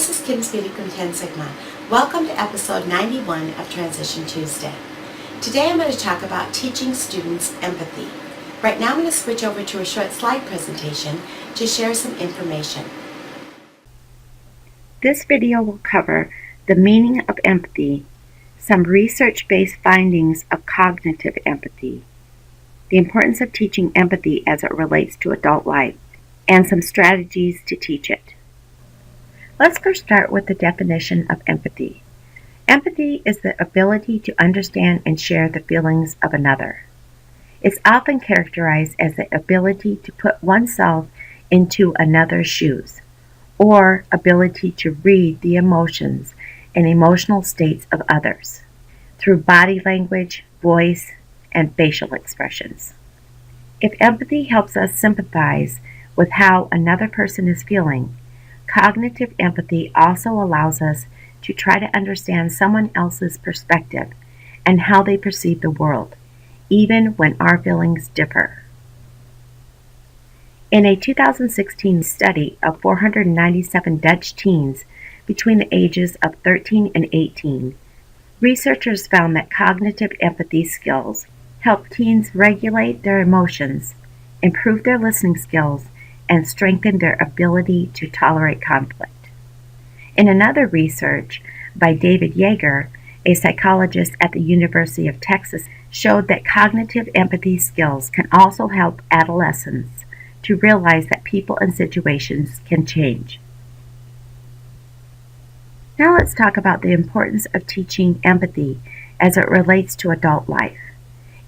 this is Kim speaking from 10 Sigma. Welcome to episode 91 of Transition Tuesday. Today I'm going to talk about teaching students empathy. Right now I'm going to switch over to a short slide presentation to share some information. This video will cover the meaning of empathy, some research-based findings of cognitive empathy, the importance of teaching empathy as it relates to adult life, and some strategies to teach it. Let's first start with the definition of empathy. Empathy is the ability to understand and share the feelings of another. It's often characterized as the ability to put oneself into another's shoes, or ability to read the emotions and emotional states of others through body language, voice, and facial expressions. If empathy helps us sympathize with how another person is feeling, cognitive empathy also allows us to try to understand someone else's perspective and how they perceive the world, even when our feelings differ. In a 2016 study of 497 Dutch teens between the ages of 13 and 18, researchers found that cognitive empathy skills help teens regulate their emotions, improve their listening skills, and strengthen their ability to tolerate conflict. In another research by David Yeager, a psychologist at the University of Texas, showed that cognitive empathy skills can also help adolescents to realize that people and situations can change. Now let's talk about the importance of teaching empathy as it relates to adult life.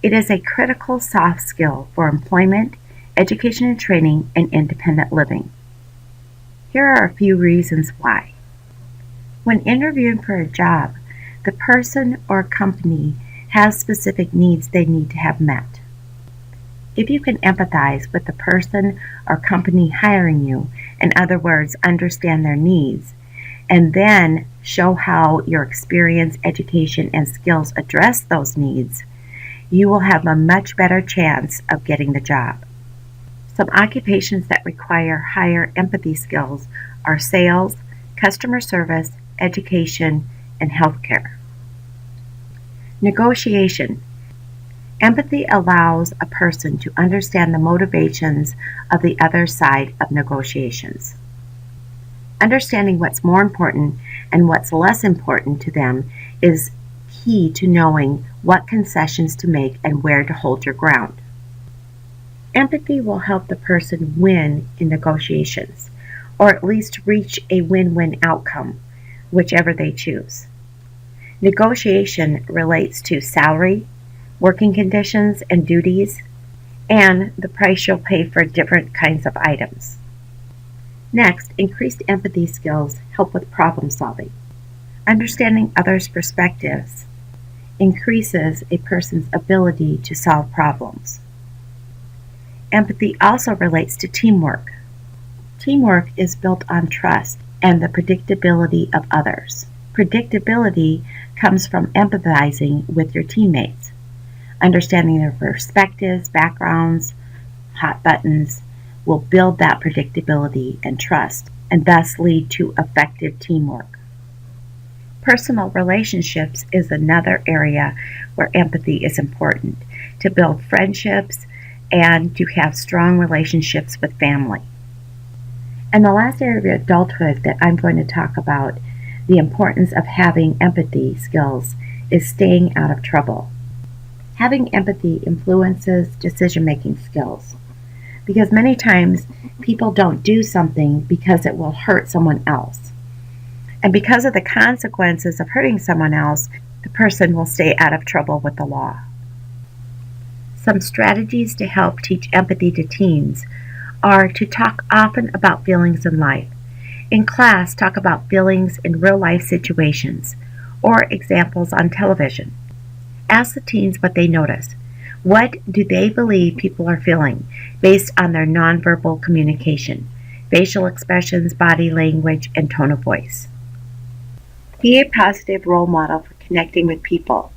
It is a critical soft skill for employment, education and training, and independent living. Here are a few reasons why. When interviewing for a job, the person or company has specific needs they need to have met. If you can empathize with the person or company hiring you, in other words, understand their needs, and then show how your experience, education, and skills address those needs, you will have a much better chance of getting the job. Some occupations that require higher empathy skills are sales, customer service, education, and healthcare. Negotiation. Empathy allows a person to understand the motivations of the other side of negotiations. Understanding what's more important and what's less important to them is key to knowing what concessions to make and where to hold your ground. Empathy will help the person win in negotiations, or at least reach a win-win outcome, whichever they choose. Negotiation relates to salary, working conditions and duties, and the price you'll pay for different kinds of items. Next, increased empathy skills help with problem solving. Understanding others' perspectives increases a person's ability to solve problems. Empathy also relates to teamwork. Teamwork is built on trust and the predictability of others. Predictability comes from empathizing with your teammates. Understanding their perspectives, backgrounds, hot buttons will build that predictability and trust, and thus lead to effective teamwork. Personal relationships is another area where empathy is important, to build friendships and to have strong relationships with family. And the last area of adulthood that I'm going to talk about, the importance of having empathy skills, is staying out of trouble. Having empathy influences decision-making skills, because many times people don't do something because it will hurt someone else. And because of the consequences of hurting someone else, the person will stay out of trouble with the law. Some strategies to help teach empathy to teens are to talk often about feelings in life. In class, talk about feelings in real-life situations or examples on television. Ask the teens what they notice. What do they believe people are feeling based on their nonverbal communication, facial expressions, body language, and tone of voice? Be a positive role model for connecting with people.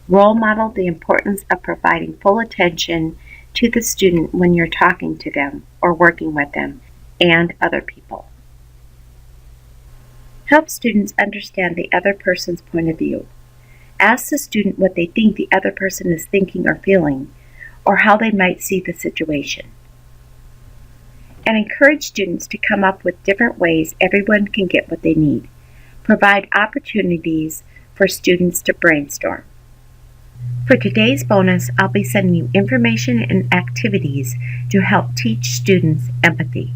Role model the importance of providing full attention to the student when you're talking to them or working with them and other people. Help students understand the other person's point of view. Ask the student what they think the other person is thinking or feeling, or how they might see the situation. And encourage students to come up with different ways everyone can get what they need. Provide opportunities for students to brainstorm. For today's bonus, I'll be sending you information and activities to help teach students empathy.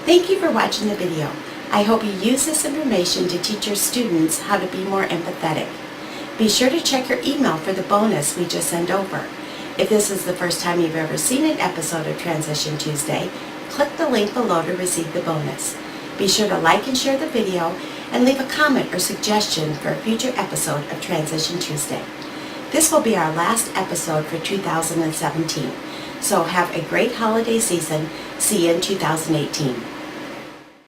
Thank you for watching the video. I hope you use this information to teach your students how to be more empathetic. Be sure to check your email for the bonus we just sent over. If this is the first time you've ever seen an episode of Transition Tuesday, click the link below to receive the bonus. Be sure to like and share the video and leave a comment or suggestion for a future episode of Transition Tuesday. This will be our last episode for 2017, so have a great holiday season. See you in 2018.